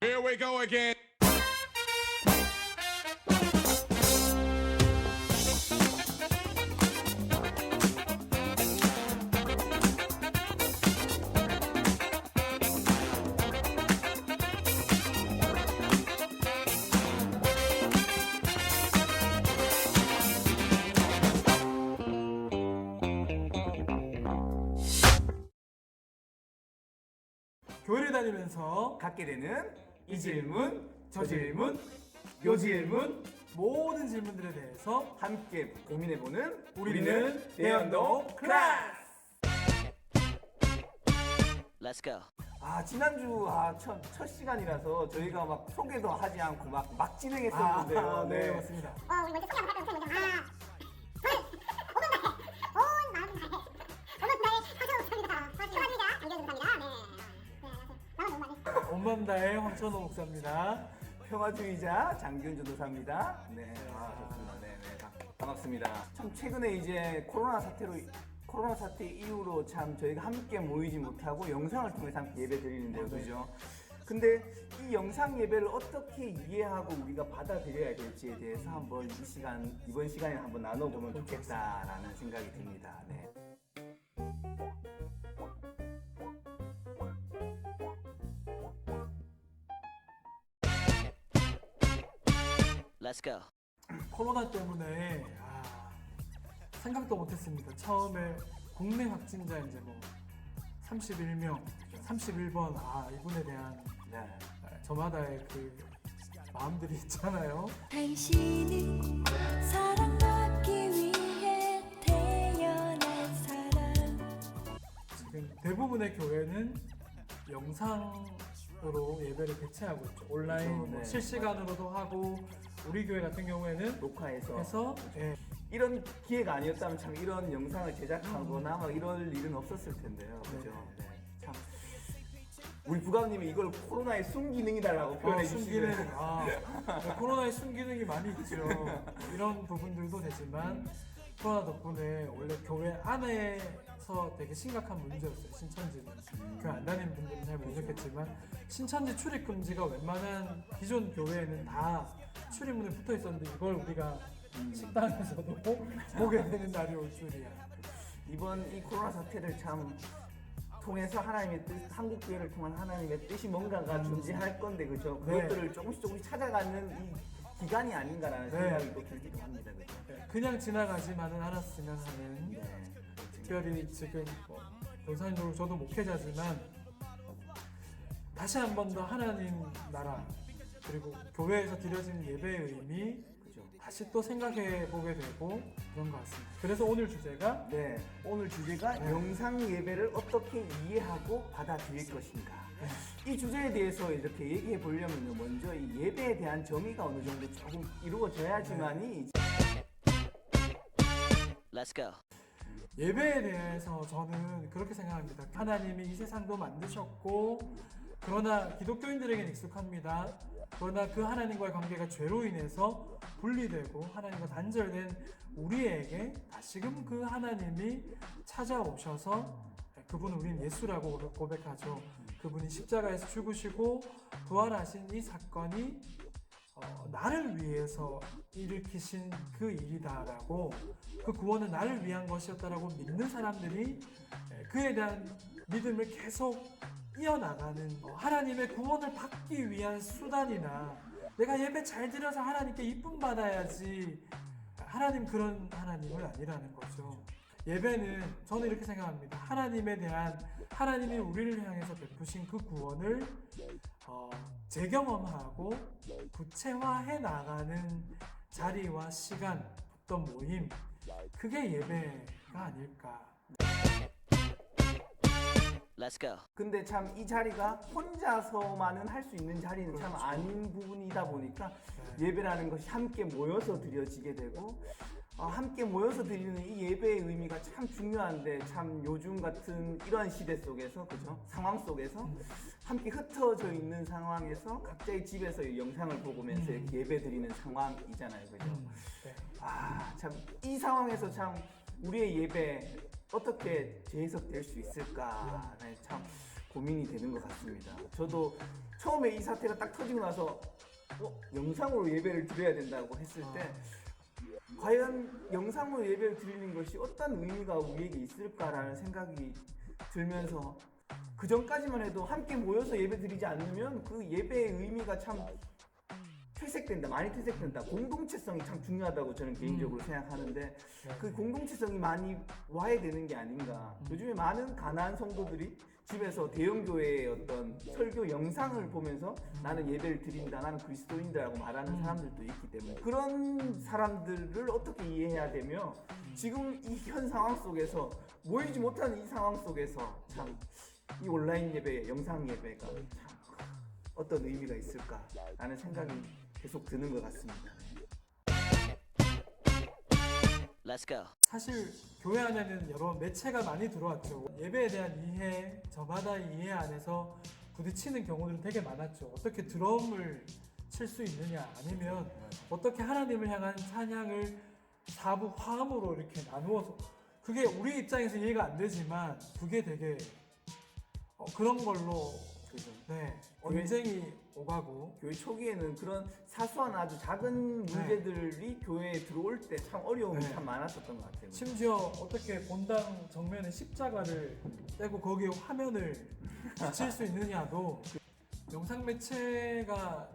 Here we go again. 교회를 다니면서 갖게 되는 이 질문, 저 질문, 요 질문 모든 질문들에 대해서 함께 고민해보는 우리는 대연동 클래스! Let's go. 지난주 첫 시간이라서 저희가 막 소개도 하지 않고 막 진행했었는데요. 네, 맞습니다. 우리 먼저 소개 한번 할까요? 저는 온 마음 다해 황천호 목사입니다. 온 마음 다해 황천호 목사입니다. 평화주의자 장기훈 전도사입니다. 네, 좋습니다. 네, 반갑습니다. 참 최근에 이제 코로나 사태 이후로 참 저희가 함께 모이지 못하고 영상을 통해서 함께 예배 드리는데요, 그죠? 근데 이 영상 예배를 어떻게 이해하고 우리가 받아들여야 될지에 대해서 한번 이번 시간에 한번 나눠보면 좋겠다라는 생각이 듭니다. 네. Let's go. 코로나 때문에 생각도 못했습니다. 처음에 국내 확진자 이제 뭐 31명, 31번 이분에 대한 네. 저마다의 그 마음들이 있잖아요. 당신은 사랑받기 위해 태어난 사람. 지금 대부분의 교회는 영상으로 예배를 개최하고 있죠. 온라인 그렇죠. 네. 실시간으로도 하고 우리 교회 같은 경우에는 녹화해서 해서 이런 기회가 아니었다면 참 이런 영상을 제작하거나 막 이럴 일은 없었을 텐데요. 그죠? 네. 참 우리 부감님이 이걸 코로나의 순기능이다라고 표현해 순기능, 주시네요. 코로나의 순기능이 많이 있죠. 이런 부분들도 되지만 코로나 덕분에 원래 교회 안에서 되게 심각한 문제였어요. 신천지는 교회 안 다니는 분들은 잘 모르겠지만 신천지 출입 금지가 웬만한 기존 교회에는 다 출입문에 붙어 있었는데 이걸 우리가 식당에서도 보게 되는 날이 올 줄이야. 이번 이 코로나 사태를 참 통해서 하나님의 뜻, 한국 교회를 통한 하나님의 뜻이 뭔가가 존재할 건데 그죠? 네. 그것들을 조금씩 찾아가는 이 기간이 아닌가라는 네. 생각이 또 들기도 합니다. 그죠? 그냥 지나가지만은 않았으면 하는 네. 특별히 지금 전사님도 저도 목회자지만 다시 한 번 더 하나님 나라 그리고 교회에서 드려진 예배의 의미 그죠? 다시 또 생각해 보게 되고 그런 것 같습니다. 그래서 오늘 주제가 네, 오늘 주제가 영상 예배를 어떻게 이해하고 받아들일 것인가. 이 주제에 대해서 이렇게 얘기해 보려면요, 먼저 이 예배에 대한 정의가 어느 정도 조금 이루어져야지만이 Let's go. 예배에 대해서 저는 그렇게 생각합니다. 하나님이 이 세상도 만드셨고 그러나 기독교인들에게는 익숙합니다. 그러나 그 하나님과의 관계가 죄로 인해서 분리되고 하나님과 단절된 우리에게 다시금 그 하나님이 찾아오셔서 그분은 우린 예수라고 고백하죠. 그분이 십자가에서 죽으시고 부활하신 이 사건이 나를 위해서 일으키신 그 일이다라고 그 구원은 나를 위한 것이었다라고 믿는 사람들이 그에 대한 믿음을 계속 이어나가는 하나님의 구원을 받기 위한 수단이나 내가 예배 잘 드려서 하나님께 이쁨 받아야지 하나님 그런 하나님은 아니라는 거죠. 예배는 저는 이렇게 생각합니다. 하나님에 대한 하나님이 우리를 향해서 베푸신 그 구원을 재경험하고 구체화해 나가는 자리와 시간, 어떤 모임 그게 예배가 아닐까. Let's go. 근데 참 이 자리가 혼자서만은 할 수 있는 자리는 참 아닌 부분이다 보니까 예배라는 것이 함께 모여서 드려지게 되고 함께 모여서 드리는 이 예배의 의미가 참 중요한데 참 요즘 같은 이런 시대 속에서 그죠? 상황 속에서 함께 흩어져 있는 상황에서 각자의 집에서 이 영상을 보면서 이렇게 예배 드리는 상황이잖아요, 그죠? 네. 참 이 상황에서 참 우리의 예배 어떻게 재해석될 수 있을까 참 고민이 되는 것 같습니다. 저도 처음에 이 사태가 딱 터지고 나서 영상으로 예배를 드려야 된다고 했을 때 과연 영상으로 예배를 드리는 것이 어떤 의미가 우리에게 있을까라는 생각이 들면서 그 전까지만 해도 함께 모여서 예배 드리지 않으면 그 예배의 의미가 참 퇴색된다, 많이 퇴색된다. 공동체성이 참 중요하다고 저는 개인적으로 생각하는데 그 공동체성이 많이 와야 되는 게 아닌가. 요즘에 많은 가난한 성도들이 집에서 대형교회의 어떤 설교 영상을 보면서 나는 예배를 드린다, 나는 그리스도인이라고 말하는 사람들도 있기 때문에 그런 사람들을 어떻게 이해해야 되며 지금 이 현 상황 속에서 모이지 못하는 이 상황 속에서 참 이 온라인 예배, 영상 예배가 참 어떤 의미가 있을까라는 생각이 계속 드는 것 같습니다. Let's go. 사실 교회 안에는 여러 매체가 많이 들어왔죠. 예배에 대한 이해, 저마다의 이해 안에서 부딪히는 경우들은 되게 많았죠. 어떻게 드럼을 칠 수 있느냐, 아니면 어떻게 하나님을 향한 찬양을 사부 화음으로 이렇게 나누어서, 그게 우리 입장에서 이해가 안 되지만 그게 되게 그런 걸로 그죠? 네, 언쟁이 오가고. 교회 초기에는 그런 사소한 아주 작은 문제들이 교회에 들어올 때 참 어려움이 네. 참 많았었던 것 같아요. 심지어 어떻게 본당 정면에 십자가를 떼고 거기에 화면을 붙일 수 있느냐도, 영상 매체가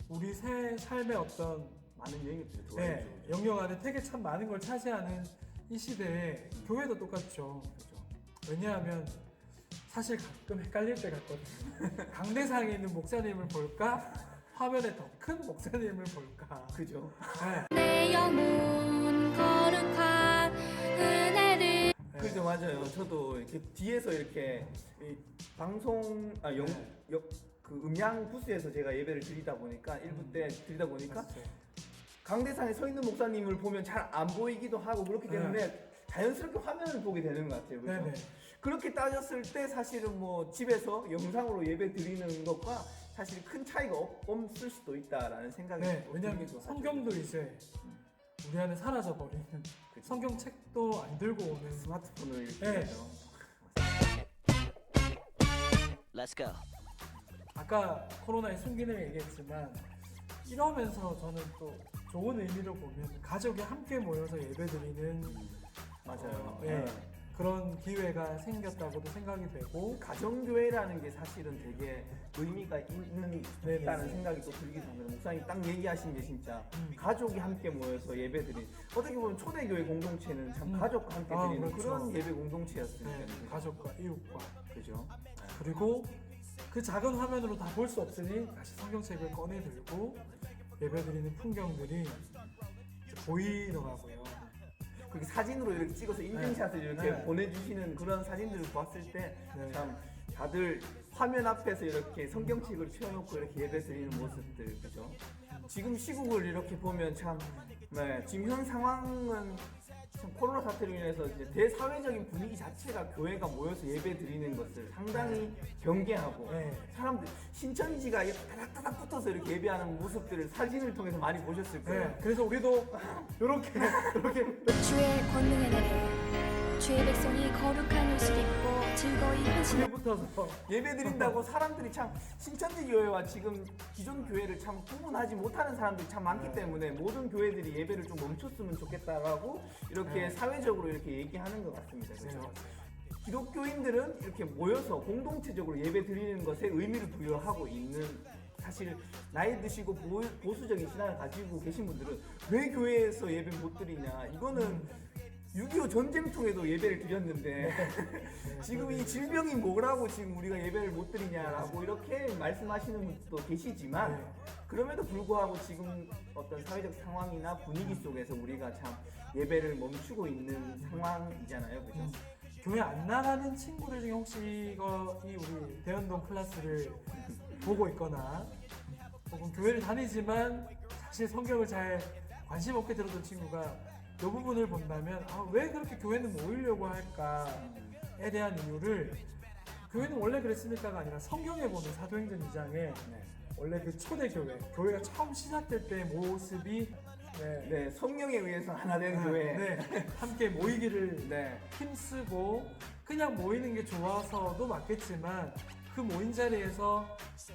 우리 새 삶의 어떤 많은 영역들이 들어와요. 네, 영역 안에 되게 참 많은 걸 차지하는 이 시대에 교회도 똑같죠. 왜냐하면 사실 가끔 헷갈릴 때가 있거든요. 강대상에 있는 목사님을 볼까? 화면에 더 큰 목사님을 볼까? 그죠? 네. 내 영혼 거룩한 은혜를 그죠, 맞아요. 저도 이렇게 뒤에서 이렇게 이 방송 그 음향 부스에서 제가 예배를 드리다 보니까 일부 때 드리다 보니까 맞죠. 강대상에 서 있는 목사님을 보면 잘 안 보이기도 하고 그렇기 때문에 자연스럽게 화면을 보게 되는 것 같아요. 그죠? 네네. 그렇게 따졌을 때 사실은 뭐 집에서 영상으로 예배 드리는 것과 사실 큰 차이가 없을 수도 있다라는 생각이 네, 왜냐면 들기도 하죠. 성경도 이제 우리 안에 사라져 버리는, 그죠. 성경책도 안 들고 오는. 스마트폰을 이렇게 네. 해서 Let's go. 아까 코로나의 순기능 얘기했지만, 이러면서 저는 또 좋은 의미로 보면 가족이 함께 모여서 예배드리는 맞아요. 네, 그런 기회가 생겼다고도 생각이 되고. 가정교회라는 게 사실은 되게 의미가 있다는 네네. 생각이 또 들기도 합니다. 목사님 딱 얘기하신 게 진짜 가족이 함께 모여서 예배드린, 어떻게 보면 초대교회 공동체는 참 가족과 함께 드리는 그렇죠. 그런 예배 공동체였으니까. 네, 가족과 이웃과, 그죠? 그리고 그 작은 화면으로 다 볼 수 없으니 다시 성경책을 꺼내 들고 예배드리는 풍경들이 이제 보이더라고요. 그렇게 사진으로 이렇게 찍어서 인증샷을 이렇게 네. 보내주시는 그런 사진들을 봤을 때 네. 참 다들 화면 앞에서 이렇게 성경책을 펴놓고 이렇게 예배 드리는 모습들, 그죠? 지금 시국을 이렇게 보면 참, 네, 지금 현 상황은 참 코로나 사태로 인해서 이제 대사회적인 분위기 자체가 교회가 모여서 예배 드리는 것을 상당히 경계하고 네. 사람들 신천지가 이렇게 따닥따닥 붙어서 이렇게 예배하는 모습들을 사진을 통해서 많이 보셨을 거예요. 네, 그래서 우리도 이렇게 주의 권능의 날에 주의 백성이 거룩한 옷을 입고 즐거이 회심을 붙어서 예배 드린다고 사람들이 참 신천지 교회와 지금 기존 교회를 참 구분하지 못하는 사람들이 참 많기 때문에 모든 교회들이 예배를 좀 멈췄으면 좋겠다라고 이렇게 사회적으로 이렇게 얘기하는 것 같습니다. 그렇죠? 기독교인들은 이렇게 모여서 공동체적으로 예배 드리는 것에 의미를 부여하고 있는, 사실 나이 드시고 보수적인 신앙을 가지고 계신 분들은 왜 교회에서 예배 못 드리냐, 이거는 6.25 전쟁통에도 예배를 드렸는데 지금 이 질병이 뭐라고 지금 우리가 예배를 못 드리냐라고 이렇게 말씀하시는 분도 계시지만, 그럼에도 불구하고 지금 어떤 사회적 상황이나 분위기 속에서 우리가 참 예배를 멈추고 있는 상황이잖아요. 그죠? 교회 안 나가는 친구들 중에 혹시 이 우리 대연동 클래스를 보고 있거나 혹은 교회를 다니지만 사실 성경을 잘 관심 없게 들었던 친구가 이 부분을 본다면, 왜 그렇게 교회는 모이려고 할까에 대한 이유를, 교회는 원래 그랬습니까가 아니라 성경에 보면 사도행전 2장에 원래 그 초대교회, 교회가 처음 시작될 때의 모습이 네. 네, 성령에 의해서 하나 된 교회. 네, 함께 모이기를 네. 힘쓰고 그냥 모이는 게 좋아서도 맞겠지만 그 모인 자리에서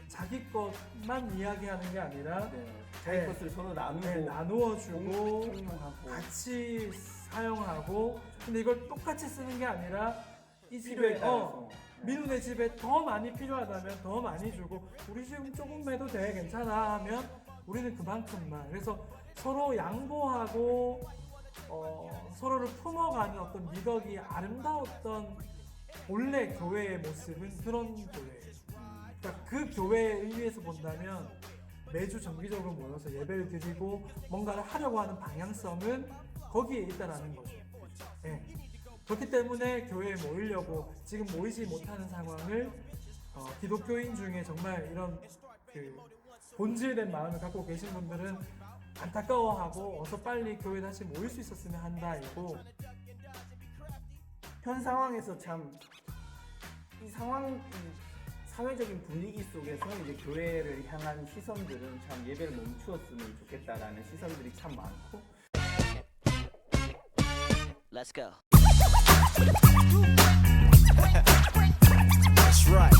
자기 것만 이야기하는 게 아니라 네. 자기 네. 것을 서로 나누고 네, 나누어주고 공용하고 같이 사용하고 근데 이걸 똑같이 쓰는 게 아니라 이 필요에 집에 따라서. 민우네 집에 더 많이 필요하다면 더 많이 주고 우리 지금 조금 해도 돼 괜찮아 하면 우리는 그만큼만 그래서 서로 양보하고 서로를 품어가는 어떤 미덕이 아름다웠던 본래 교회의 모습은 그런 교회예요. 그러니까 그 교회의 의미에서 본다면 매주 정기적으로 모여서 예배를 드리고 뭔가를 하려고 하는 방향성은 거기에 있다라는 거죠. 예. 그렇기 때문에 교회에 모이려고 지금 모이지 못하는 상황을 기독교인 중에 정말 이런 그 본질된 마음을 갖고 계신 분들은 안타까워하고 어서 빨리 교회 다시 모일 수 있었으면 한다이고 현 상황에서 참 이 상황 이 사회적인 분위기 속에서 이제 교회를 향한 시선들은 참 예배를 멈추었으면 좋겠다라는 시선들이 참 많고 Let's go. That's right.